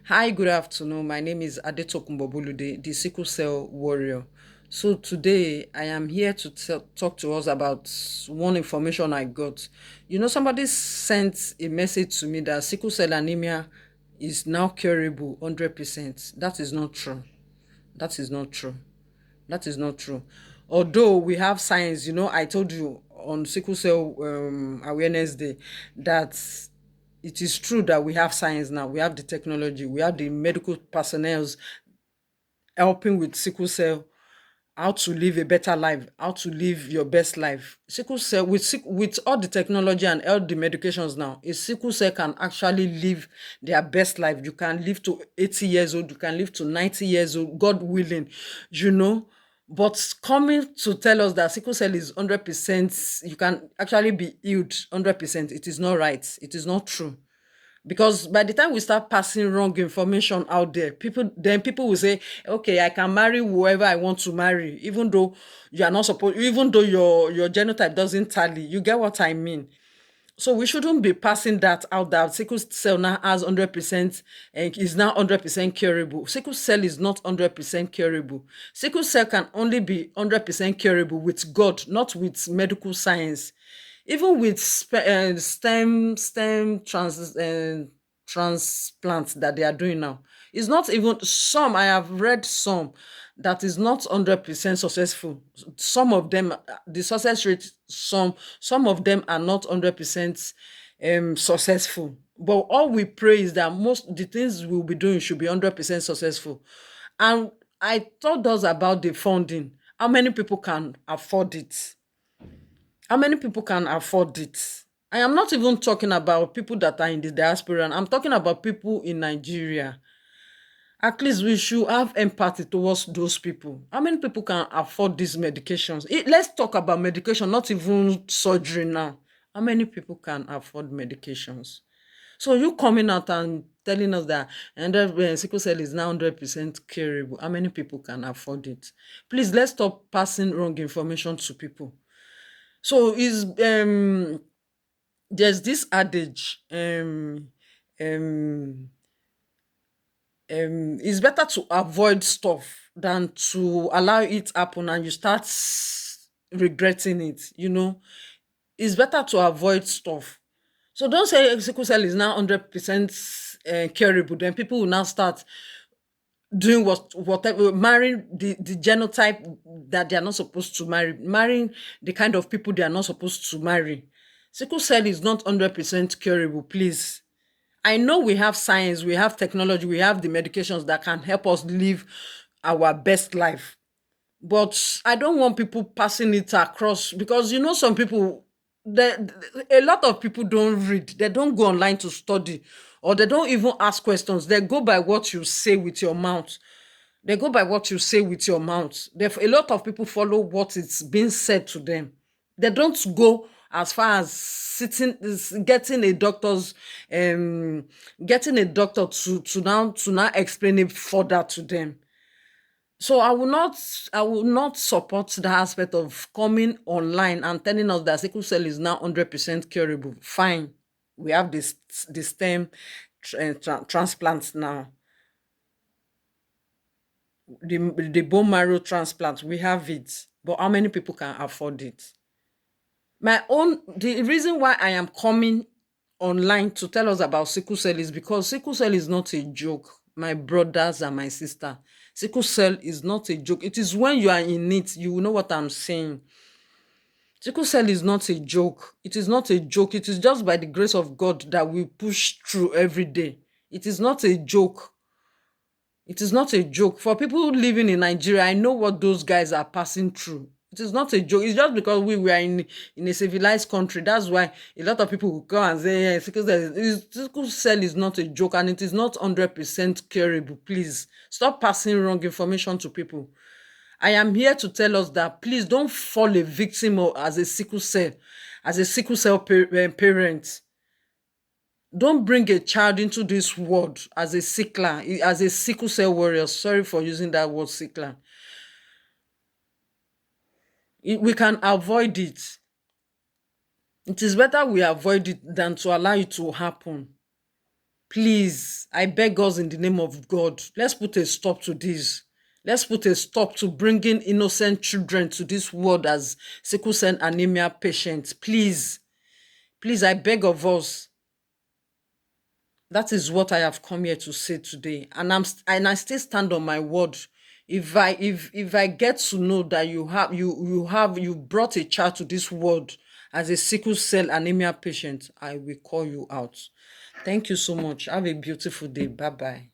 Hi, good afternoon. My name is Adetokunbo Bolude, the sickle cell warrior. So today I am here to talk to us about one information I got. Somebody sent a message to me that sickle cell anemia is now curable 100%. That is not true. That is not true. That is not true. Although we have science, I told you on sickle cell awareness day that it is true that we have science now, we have the technology, we have the medical personnel helping with sickle cell, how to live a better life, how to live your best life. Sickle cell, with all the technology and all the medications now, a sickle cell can actually live their best life. You can live to 80 years old, you can live to 90 years old, God willing, you know. But coming to tell us that sickle cell is 100%, you can actually be healed 100%, it is not right. It is not true, because by the time we start passing wrong information out there, people will say, okay, I can marry whoever I want to marry, even though you are not supposed, even though your genotype doesn't tally. You get what I mean? So we shouldn't be passing that out, that sickle cell now has 100% and is now 100% curable. Sickle cell is not 100% curable. Sickle cell can only be 100% curable with God, not with medical science. Even with stem transplants that they are doing now, it's not even some. I have read some that is not 100% successful. Some of them, the success rate, some of them are not 100% successful. But all we pray is that most the things we'll be doing should be 100% successful. And I told us about the funding. How many people can afford it? How many people can afford it? I am not even talking about people that are in the diaspora. I'm talking about people in Nigeria. At least we should have empathy towards those people. How many people can afford these medications? Let's talk about medication, not even surgery now. How many people can afford medications? So you coming out and telling us that sickle cell is now 100% curable. How many people can afford it? Please, let's stop passing wrong information to people. So is there's this adage, um it's better to avoid stuff than to allow it happen and you start regretting it. It's better to avoid stuff. So don't say sickle cell is now 100% curable, then people will now start doing whatever, marrying the genotype that they are not supposed to marry, marrying the kind of people they are not supposed to marry. Sickle cell is not 100% curable, please. I know we have science, we have technology, we have the medications that can help us live our best life. But I don't want people passing it across, because some people, a lot of people don't read, they don't go online to study, or they don't even ask questions. They go by what you say with your mouth. They go by what you say with your mouth. A lot of people follow what is being said to them. They don't go as far as getting a doctor's getting a doctor to now explain it further to them. So I will not support the aspect of coming online and telling us that sickle cell is now 100% curable. Fine, we have this stem transplants now, the bone marrow transplant, we have it, but how many people can afford it? The reason why I am coming online to tell us about sickle cell is because sickle cell is not a joke, my brothers and my sister. Sickle cell is not a joke. It is when you are in it, you will know what I'm saying. Sickle cell is not a joke. It is not a joke. It is just by the grace of God that we push through every day. It is not a joke. It is not a joke. For people living in Nigeria, I know what those guys are passing through. It is not a joke. It's just because we were in a civilized country. That's why a lot of people will come and say, yeah, sickle cell is not a joke, and it is not 100% curable. Please stop passing wrong information to people. I am here to tell us that please don't fall a victim as a sickle cell parent. Don't bring a child into this world as a sickler, as a sickle cell warrior. Sorry for using that word, sickler. We can avoid it. It is better we avoid it than to allow it to happen. Please, I beg us in the name of God, let's put a stop to this. Let's put a stop to bringing innocent children to this world as sickle cell anemia patients. Please, please, I beg of us. That is what I have come here to say today, and I still stand on my word. If I get to know that you brought a child to this world as a sickle cell anemia patient, I will call you out. Thank you so much. Have a beautiful day. Bye bye.